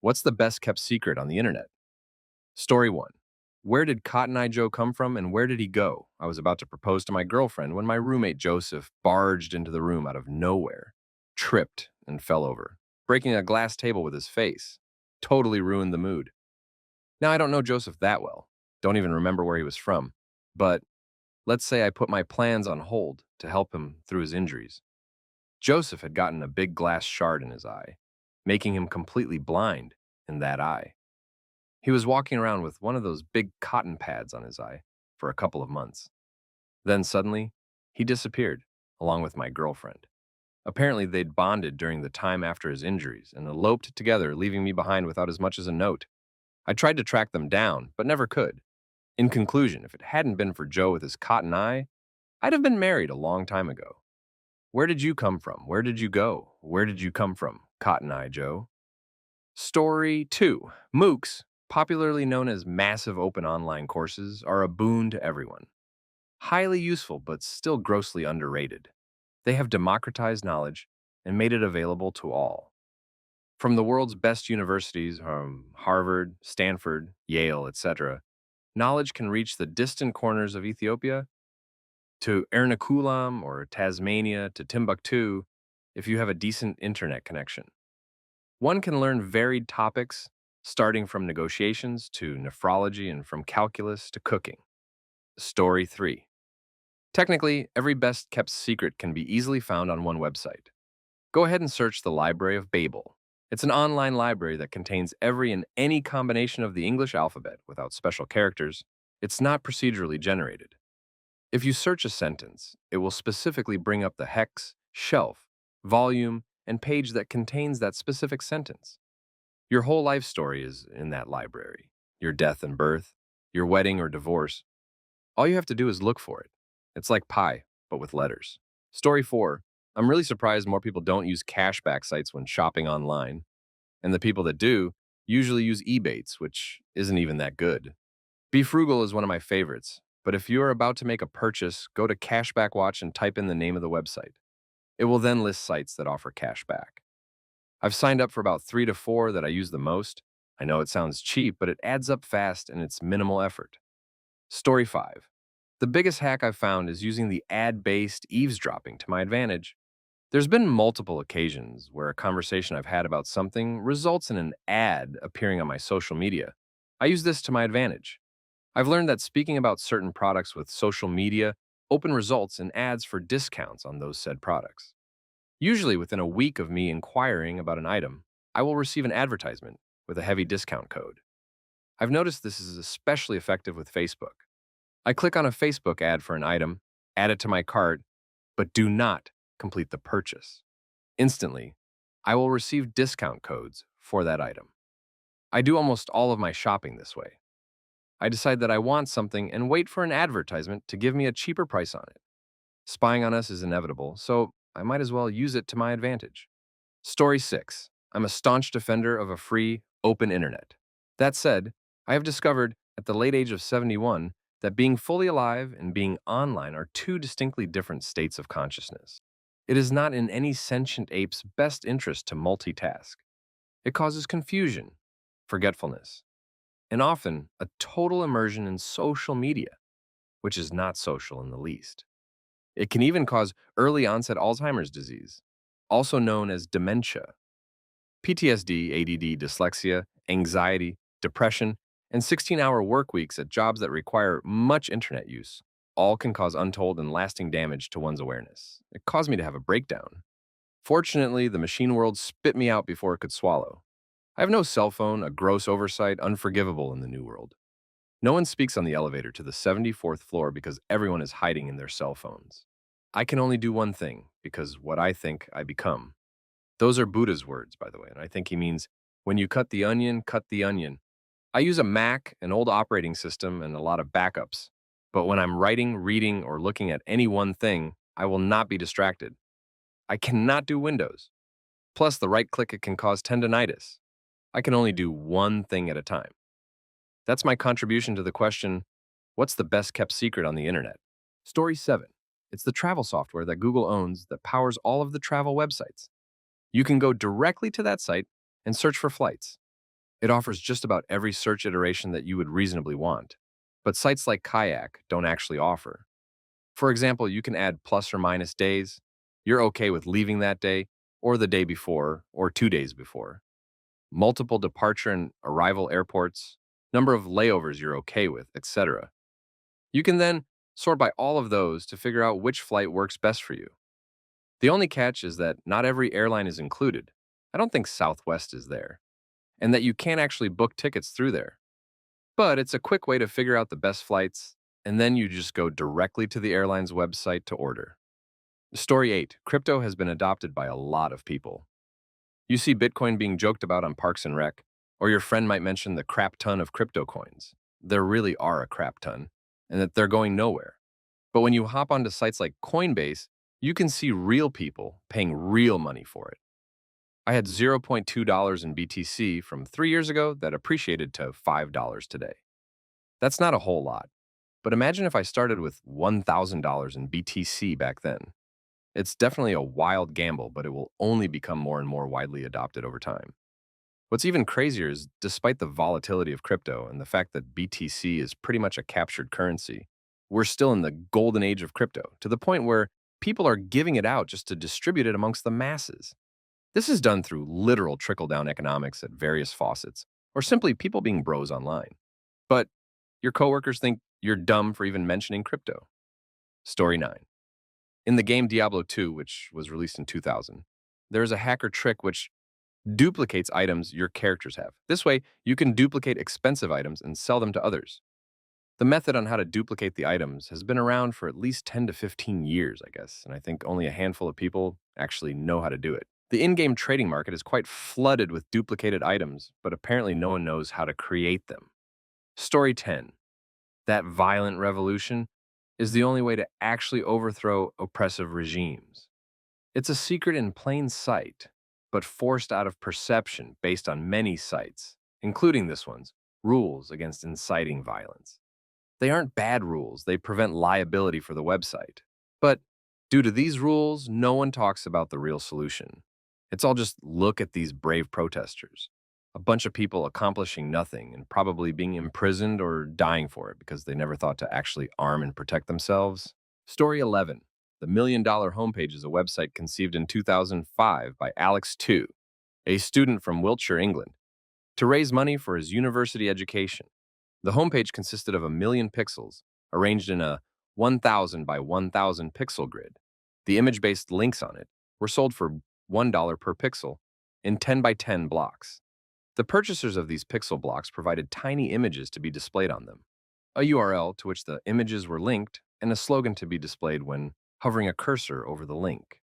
What's the best kept secret on the internet? Story 1. Where did Cotton Eye Joe come from and where did he go? I was about to propose to my girlfriend when my roommate Joseph barged into the room out of nowhere, tripped, and fell over, breaking a glass table with his face. Totally ruined the mood. Now, I don't know Joseph that well, don't even remember where he was from, but let's say I put my plans on hold to help him through his injuries. Joseph had gotten a big glass shard in his eye, making him completely blind in that eye. He was walking around with one of those big cotton pads on his eye for a couple of months. Then suddenly, he disappeared, along with my girlfriend. Apparently, they'd bonded during the time after his injuries and eloped together, leaving me behind without as much as a note. I tried to track them down, but never could. In conclusion, if it hadn't been for Joe with his cotton eye, I'd have been married a long time ago. Where did you come from? Where did you go? Where did you come from, Cotton Eye Joe? Story 2. MOOCs, popularly known as massive open online courses, are a boon to everyone. Highly useful, but still grossly underrated. They have democratized knowledge and made it available to all. From the world's best universities, Harvard, Stanford, Yale, etc., knowledge can reach the distant corners of Ethiopia to Ernakulam or Tasmania to Timbuktu if you have a decent internet connection. One can learn varied topics, starting from negotiations to nephrology and from calculus to cooking. Story 3. Technically, every best kept secret can be easily found on one website. Go ahead and search the Library of Babel. It's an online library that contains every and any combination of the English alphabet without special characters. It's not procedurally generated. If you search a sentence, it will specifically bring up the hex, shelf, volume, and page that contains that specific sentence. Your whole life story is in that library. Your death and birth, your wedding or divorce. All you have to do is look for it. It's like pi, but with letters. Story 4. I'm really surprised more people don't use cashback sites when shopping online. And the people that do usually use Ebates, which isn't even that good. Be Frugal is one of my favorites, but if you are about to make a purchase, go to Cashback Watch and type in the name of the website. It will then list sites that offer cashback. I've signed up for about 3 to 4 that I use the most. I know it sounds cheap, but it adds up fast and it's minimal effort. Story 5. The biggest hack I've found is using the ad-based eavesdropping to my advantage. There's been multiple occasions where a conversation I've had about something results in an ad appearing on my social media. I use this to my advantage. I've learned that speaking about certain products with social media open results in ads for discounts on those said products. Usually within a week of me inquiring about an item, I will receive an advertisement with a heavy discount code. I've noticed this is especially effective with Facebook. I click on a Facebook ad for an item, add it to my cart, but do not complete the purchase. Instantly, I will receive discount codes for that item. I do almost all of my shopping this way. I decide that I want something and wait for an advertisement to give me a cheaper price on it. Spying on us is inevitable, so I might as well use it to my advantage. Story 6. I'm a staunch defender of a free, open internet. That said, I have discovered at the late age of 71 that being fully alive and being online are two distinctly different states of consciousness. It is not in any sentient ape's best interest to multitask. It causes confusion, forgetfulness, and often a total immersion in social media, which is not social in the least. It can even cause early onset Alzheimer's disease, also known as dementia. PTSD, ADD, dyslexia, anxiety, depression, and 16-hour work weeks at jobs that require much internet use all can cause untold and lasting damage to one's awareness. It caused me to have a breakdown. Fortunately, the machine world spit me out before it could swallow. I have no cell phone, a gross oversight, unforgivable in the new world. No one speaks on the elevator to the 74th floor because everyone is hiding in their cell phones. I can only do one thing, because what I think, I become. Those are Buddha's words, by the way, and I think he means, when you cut the onion, cut the onion. I use a Mac, an old operating system, and a lot of backups. But when I'm writing, reading, or looking at any one thing, I will not be distracted. I cannot do Windows. Plus, the right click it can cause tendinitis. I can only do one thing at a time. That's my contribution to the question, what's the best kept secret on the internet? Story 7. It's the travel software that Google owns that powers all of the travel websites. You can go directly to that site and search for flights. It offers just about every search iteration that you would reasonably want, but sites like Kayak don't actually offer. For example, you can add plus or minus days. You're okay with leaving that day, or the day before, or 2 days before. Multiple departure and arrival airports, number of layovers you're okay with, etc. You can then sort by all of those to figure out which flight works best for you. The only catch is that not every airline is included. I don't think Southwest is there, and that you can't actually book tickets through there. But it's a quick way to figure out the best flights, and then you just go directly to the airline's website to order. Story 8. Crypto has been adopted by a lot of people. You see Bitcoin being joked about on Parks and Rec, or your friend might mention the crap ton of crypto coins. There really are a crap ton, and that they're going nowhere. But when you hop onto sites like Coinbase, you can see real people paying real money for it. I had $0.2 in BTC from 3 years ago that appreciated to $5 today. That's not a whole lot, but imagine if I started with $1,000 in BTC back then. It's definitely a wild gamble, but it will only become more and more widely adopted over time. What's even crazier is, despite the volatility of crypto and the fact that BTC is pretty much a captured currency, we're still in the golden age of crypto, to the point where people are giving it out just to distribute it amongst the masses. This is done through literal trickle-down economics at various faucets, or simply people being bros online. But your coworkers think you're dumb for even mentioning crypto. Story 9. In the game Diablo II, which was released in 2000, there is a hacker trick which duplicates items your characters have. This way, you can duplicate expensive items and sell them to others. The method on how to duplicate the items has been around for at least 10 to 15 years, I guess, and I think only a handful of people actually know how to do it. The in-game trading market is quite flooded with duplicated items, but apparently no one knows how to create them. Story 10. That violent revolution is the only way to actually overthrow oppressive regimes. It's a secret in plain sight, but forced out of perception based on many sites, including this one's rules against inciting violence. They aren't bad rules, they prevent liability for the website. But due to these rules, no one talks about the real solution. It's all just look at these brave protesters. A bunch of people accomplishing nothing and probably being imprisoned or dying for it because they never thought to actually arm and protect themselves. Story 11. The $1 Million Homepage is a website conceived in 2005 by Alex II, a student from Wiltshire, England, to raise money for his university education. The homepage consisted of 1 million pixels, arranged in a 1,000 by 1,000 pixel grid. The image-based links on it were sold for $1 per pixel in 10 by 10 blocks. The purchasers of these pixel blocks provided tiny images to be displayed on them, a URL to which the images were linked, and a slogan to be displayed when hovering a cursor over the link.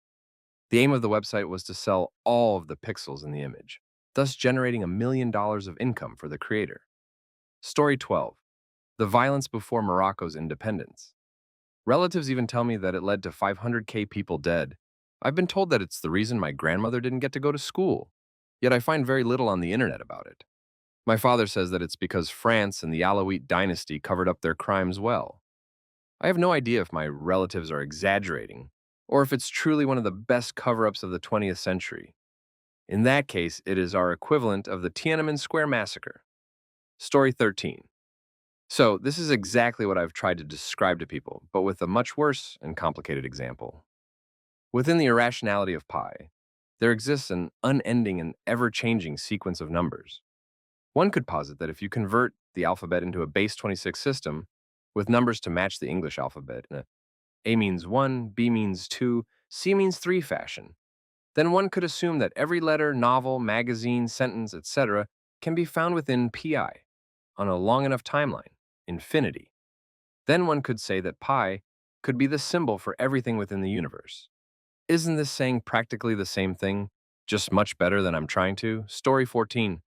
The aim of the website was to sell all of the pixels in the image, thus generating $1 million of income for the creator. Story 12. The violence before Morocco's independence. Relatives even tell me that it led to 500K people dead. I've been told that it's the reason my grandmother didn't get to go to school, yet I find very little on the internet about it. My father says that it's because France and the Alawite dynasty covered up their crimes well. I have no idea if my relatives are exaggerating, or if it's truly one of the best cover-ups of the 20th century. In that case, it is our equivalent of the Tiananmen Square massacre. Story 13. So, this is exactly what I've tried to describe to people, but with a much worse and complicated example. Within the irrationality of pi, there exists an unending and ever-changing sequence of numbers. One could posit that if you convert the alphabet into a base 26 system, with numbers to match the English alphabet in a A means 1, B means 2, C means 3 fashion, then one could assume that every letter, novel, magazine, sentence, etc. can be found within pi on a long enough timeline, infinity. Then one could say that pi could be the symbol for everything within the universe. Isn't this saying practically the same thing, just much better than I'm trying to? Story 14.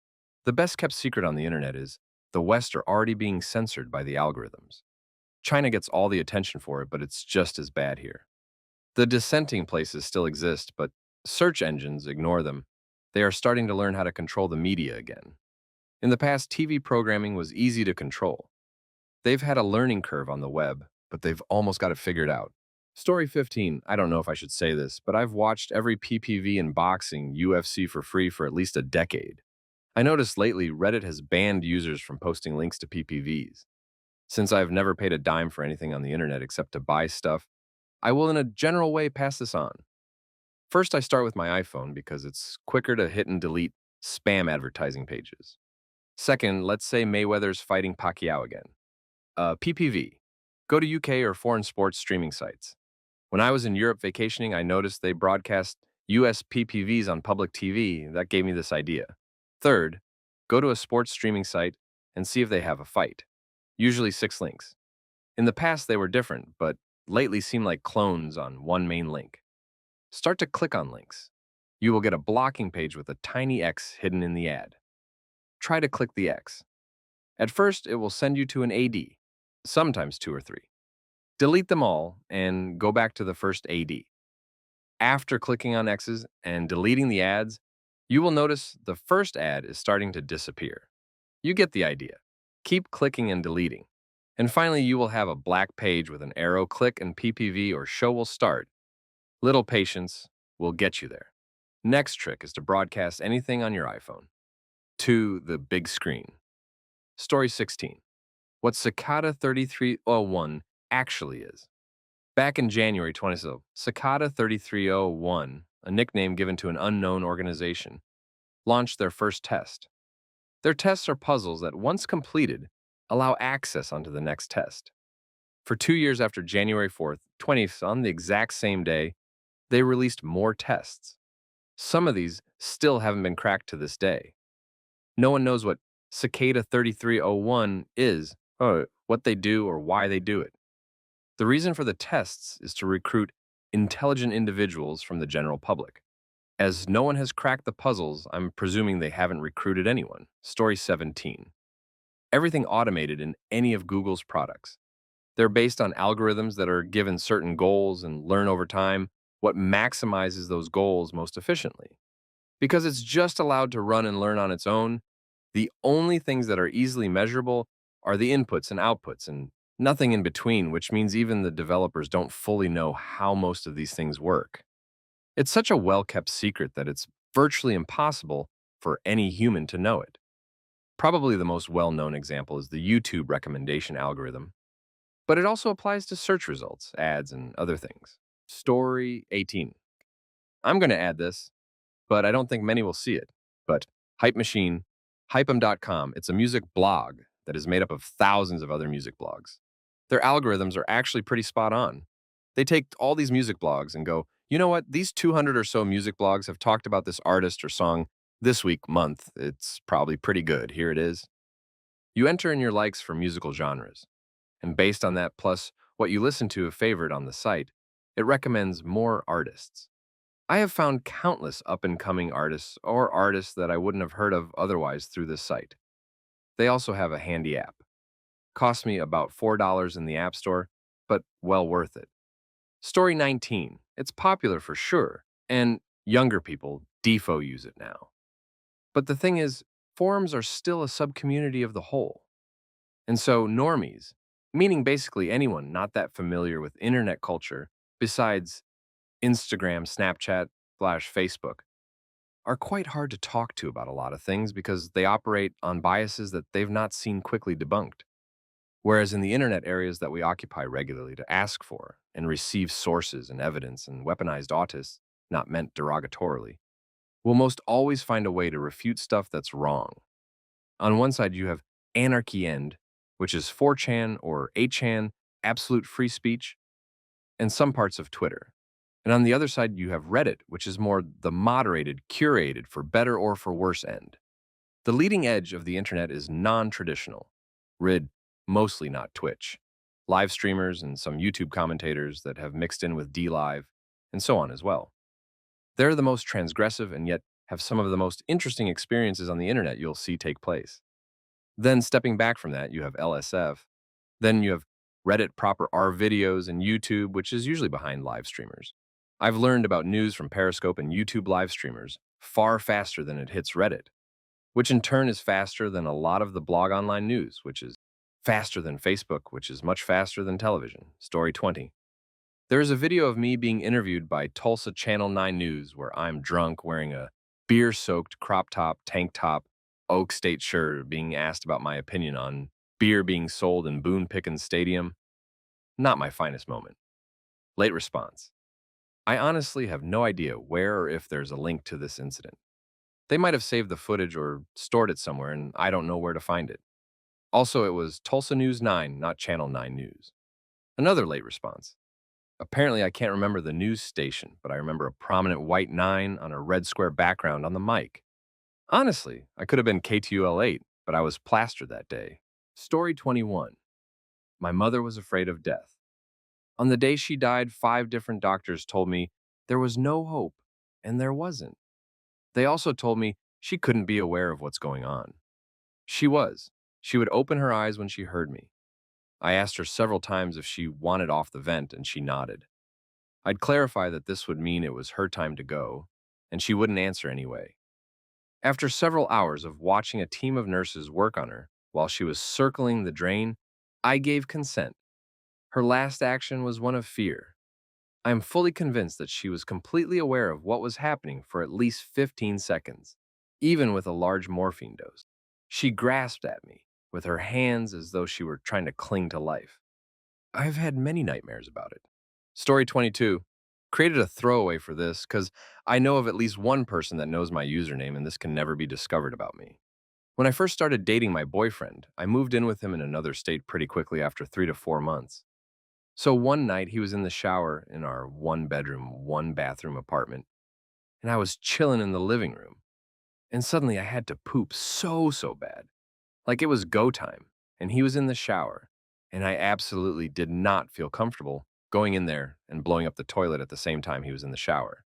The best kept secret on the internet is the West are already being censored by the algorithms. China gets all the attention for it, but it's just as bad here. The dissenting places still exist, but search engines ignore them. They are starting to learn how to control the media again. In the past, TV programming was easy to control. They've had a learning curve on the web, but they've almost got it figured out. Story 15. I don't know if I should say this, but I've watched every PPV in boxing, UFC for free for at least a decade. I noticed lately Reddit has banned users from posting links to PPVs. Since I've never paid a dime for anything on the internet except to buy stuff, I will in a general way pass this on. First, I start with my iPhone because it's quicker to hit and delete spam advertising pages. Second, let's say Mayweather's fighting Pacquiao again. PPV. Go to UK or foreign sports streaming sites. When I was in Europe vacationing, I noticed they broadcast US PPVs on public TV. That gave me this idea. Third, go to a sports streaming site and see if they have a fight. Usually 6 links. In the past, they were different, but lately seem like clones on one main link. Start to click on links. You will get a blocking page with a tiny X hidden in the ad. Try to click the X. At first, it will send you to an AD, sometimes 2 or 3. Delete them all and go back to the first AD. After clicking on X's and deleting the ads, you will notice the first ad is starting to disappear. You get the idea. Keep clicking and deleting. And finally, you will have a black page with an arrow. Click and PPV or show will start. Little patience will get you there. Next trick is to broadcast anything on your iPhone to the big screen. Story 16. What Cicada 3301 actually is. Back in January 20, Cicada 3301, a nickname given to an unknown organization, launched their first test. Their tests are puzzles that, once completed, allow access onto the next test. For 2 years after January 4th, 20th, on the exact same day, they released more tests. Some of these still haven't been cracked to this day. No one knows what Cicada 3301 is, or what they do, or why they do it. The reason for the tests is to recruit intelligent individuals from the general public. As no one has cracked the puzzles, I'm presuming they haven't recruited anyone. Story 17. Everything automated in any of Google's products. They're based on algorithms that are given certain goals and learn over time what maximizes those goals most efficiently. Because it's just allowed to run and learn on its own, the only things that are easily measurable are the inputs and outputs and nothing in between, which means even the developers don't fully know how most of these things work. It's such a well-kept secret that it's virtually impossible for any human to know it. Probably the most well-known example is the YouTube recommendation algorithm, but it also applies to search results, ads, and other things. Story 18. I'm going to add this, but I don't think many will see it. But Hype Machine, hypeem.com, it's a music blog that is made up of thousands of other music blogs. Their algorithms are actually pretty spot on. They take all these music blogs and go, you know what, these 200 or so music blogs have talked about this artist or song this week, month. It's probably pretty good. Here it is. You enter in your likes for musical genres, and based on that plus what you listen to favorite on the site, it recommends more artists. I have found countless up-and-coming artists or artists that I wouldn't have heard of otherwise through this site. They also have a handy app. Cost me about $4 in the App Store, but well worth it. Story 19. It's popular for sure, and younger people defo use it now. But the thing is, forums are still a subcommunity of the whole. And so normies, meaning basically anyone not that familiar with internet culture besides Instagram, Snapchat, Facebook, are quite hard to talk to about a lot of things because they operate on biases that they've not seen quickly debunked. Whereas in the internet areas that we occupy regularly to ask for and receive sources and evidence and weaponized autists, not meant derogatorily, will most always find a way to refute stuff that's wrong. On one side, you have Anarchy End, which is 4chan or 8chan, absolute free speech, and some parts of Twitter. And on the other side, you have Reddit, which is more the moderated, curated, for better or for worse end. The leading edge of the internet is non-traditional, rid mostly not Twitch, live streamers and some YouTube commentators that have mixed in with DLive, and so on as well. They're the most transgressive and yet have some of the most interesting experiences on the internet you'll see take place. Then stepping back from that, you have LSF. Then you have Reddit proper R videos and YouTube, which is usually behind live streamers. I've learned about news from Periscope and YouTube live streamers far faster than it hits Reddit, which in turn is faster than a lot of the blog online news, which is faster than Facebook, which is much faster than television. Story 20. There is a video of me being interviewed by Tulsa Channel 9 News where I'm drunk wearing a beer-soaked crop top, tank top, Oak State shirt being asked about my opinion on beer being sold in Boone Pickens Stadium. Not my finest moment. Late response. I honestly have no idea where or if there's a link to this incident. They might have saved the footage or stored it somewhere, and I don't know where to find it. Also, it was Tulsa News 9, not Channel 9 News. Another late response. Apparently, I can't remember the news station, but I remember a prominent white 9 on a red square background on the mic. Honestly, I could have been KTUL 8, but I was plastered that day. Story 21. My mother was afraid of death. On the day she died, 5 different doctors told me there was no hope, and there wasn't. They also told me she couldn't be aware of what's going on. She was. She would open her eyes when she heard me. I asked her several times if she wanted off the vent, and she nodded. I'd clarify that this would mean it was her time to go, and she wouldn't answer anyway. After several hours of watching a team of nurses work on her while she was circling the drain, I gave consent. Her last action was one of fear. I am fully convinced that she was completely aware of what was happening for at least 15 seconds, even with a large morphine dose. She grasped at me with her hands as though she were trying to cling to life. I've had many nightmares about it. Story 22. Created a throwaway for this because I know of at least one person that knows my username and this can never be discovered about me. When I first started dating my boyfriend, I moved in with him in another state pretty quickly after 3 to 4 months. So one night he was in the shower in our 1 bedroom, 1 bathroom apartment, and I was chilling in the living room. And suddenly I had to poop so bad. Like it was go time, and he was in the shower, and I absolutely did not feel comfortable going in there and blowing up the toilet at the same time he was in the shower.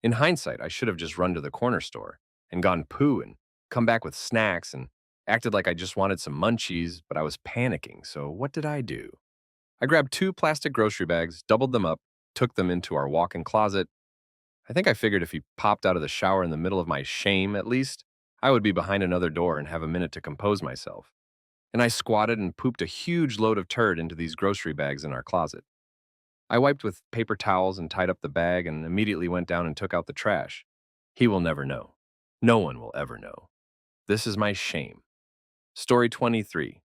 In hindsight, I should have just run to the corner store and gone poo and come back with snacks and acted like I just wanted some munchies, but I was panicking, so what did I do? I grabbed 2 plastic grocery bags, doubled them up, took them into our walk-in closet. I think I figured if he popped out of the shower in the middle of my shame, at least, I would be behind another door and have a minute to compose myself. And I squatted and pooped a huge load of turd into these grocery bags in our closet. I wiped with paper towels and tied up the bag and immediately went down and took out the trash. He will never know. No one will ever know. This is my shame. Story 23.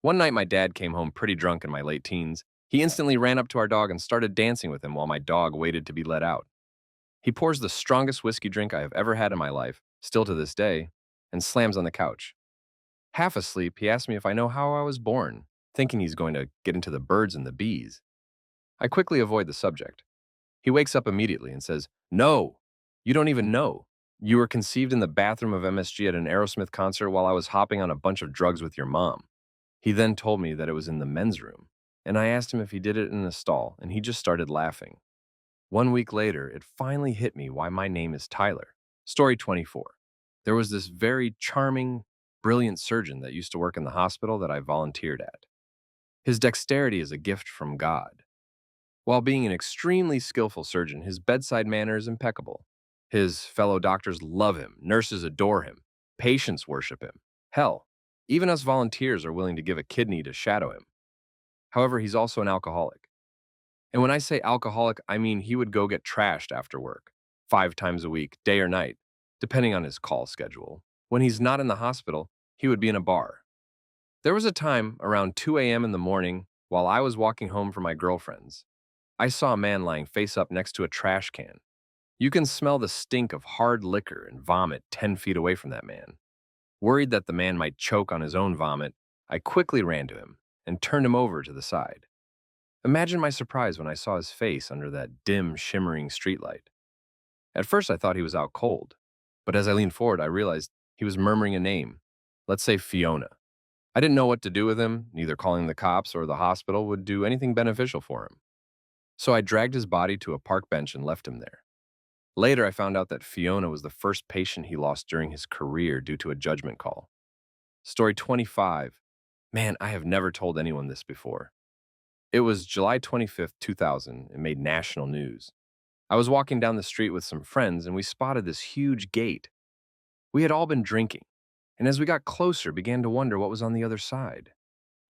One night my dad came home pretty drunk in my late teens. He instantly ran up to our dog and started dancing with him while my dog waited to be let out. He pours the strongest whiskey drink I have ever had in my life, still to this day, and slams on the couch. Half asleep, he asked me if I know how I was born, thinking he's going to get into the birds and the bees. I quickly avoid the subject. He wakes up immediately and says, "No, you don't even know. You were conceived in the bathroom of MSG at an Aerosmith concert while I was hopping on a bunch of drugs with your mom." He then told me that it was in the men's room, and I asked him if he did it in a stall, and he just started laughing. 1 week later, it finally hit me why my name is Tyler. Story 24. There was this very charming, brilliant surgeon that used to work in the hospital that I volunteered at. His dexterity is a gift from God. While being an extremely skillful surgeon, his bedside manner is impeccable. His fellow doctors love him, nurses adore him, patients worship him. Hell, even us volunteers are willing to give a kidney to shadow him. However, he's also an alcoholic. And when I say alcoholic, I mean he would go get trashed after work, 5 times a week, day or night, depending on his call schedule. When he's not in the hospital, he would be in a bar. There was a time around 2 a.m. in the morning while I was walking home from my girlfriend's. I saw a man lying face up next to a trash can. You can smell the stink of hard liquor and vomit 10 feet away from that man. Worried that the man might choke on his own vomit, I quickly ran to him and turned him over to the side. Imagine my surprise when I saw his face under that dim, shimmering streetlight. At first, I thought he was out cold, but as I leaned forward, I realized he was murmuring a name. Let's say Fiona. I didn't know what to do with him, neither calling the cops or the hospital would do anything beneficial for him. So I dragged his body to a park bench and left him there. Later, I found out that Fiona was the first patient he lost during his career due to a judgment call. Story 25. Man, I have never told anyone this before. It was July 25th, 2000. It made national news. I was walking down the street with some friends and we spotted this huge gate. We had all been drinking, and as we got closer, began to wonder what was on the other side.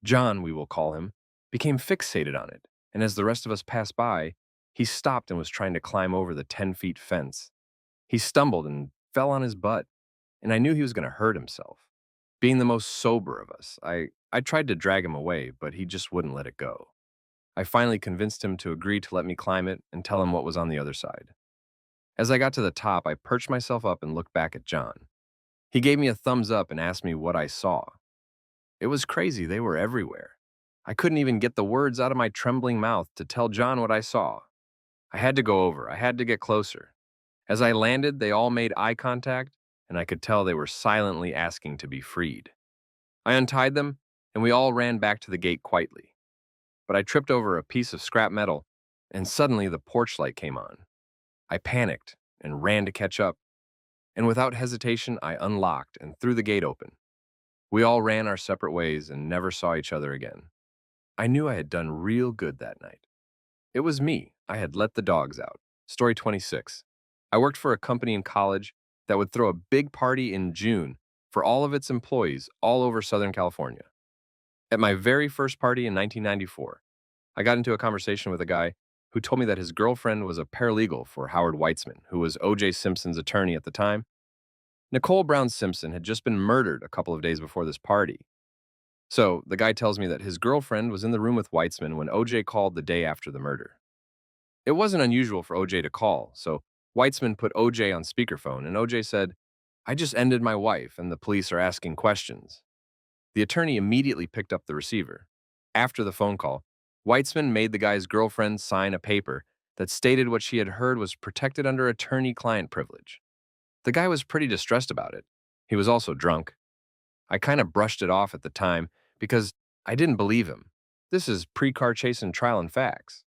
John, we will call him, became fixated on it, and as the rest of us passed by, he stopped and was trying to climb over the 10 feet fence. He stumbled and fell on his butt. and I knew he was going to hurt himself. Being the most sober of us, I tried to drag him away, but he just wouldn't let it go. I finally convinced him to agree to let me climb it and tell him what was on the other side. As I got to the top, I perched myself up and looked back at John. He gave me a thumbs up and asked me what I saw. It was crazy, they were everywhere. I couldn't even get the words out of my trembling mouth to tell John what I saw. I had to go over, I had to get closer. As I landed, they all made eye contact, and I could tell they were silently asking to be freed. I untied them, and we all ran back to the gate quietly. But I tripped over a piece of scrap metal, and suddenly the porch light came on. I panicked and ran to catch up, and without hesitation, I unlocked and threw the gate open. We all ran our separate ways and never saw each other again. I knew I had done real good that night. It was me. I had let the dogs out. Story 26. I worked for a company in college that would throw a big party in June for all of its employees all over Southern California. At my very first party in 1994, I got into a conversation with a guy who told me that his girlfriend was a paralegal for Howard Weitzman, who was O.J. Simpson's attorney at the time. Nicole Brown Simpson had just been murdered a couple of days before this party. So the guy tells me that his girlfriend was in the room with Weitzman when O.J. called the day after the murder. It wasn't unusual for O.J. to call, so Weitzman put O.J. on speakerphone, and O.J. said, "I just ended my wife, and the police are asking questions." The attorney immediately picked up the receiver. After the phone call, Weitzman made the guy's girlfriend sign a paper that stated what she had heard was protected under attorney-client privilege. The guy was pretty distressed about it. He was also drunk. I kind of brushed it off at the time because I didn't believe him. This is pre-car chase and trial and facts.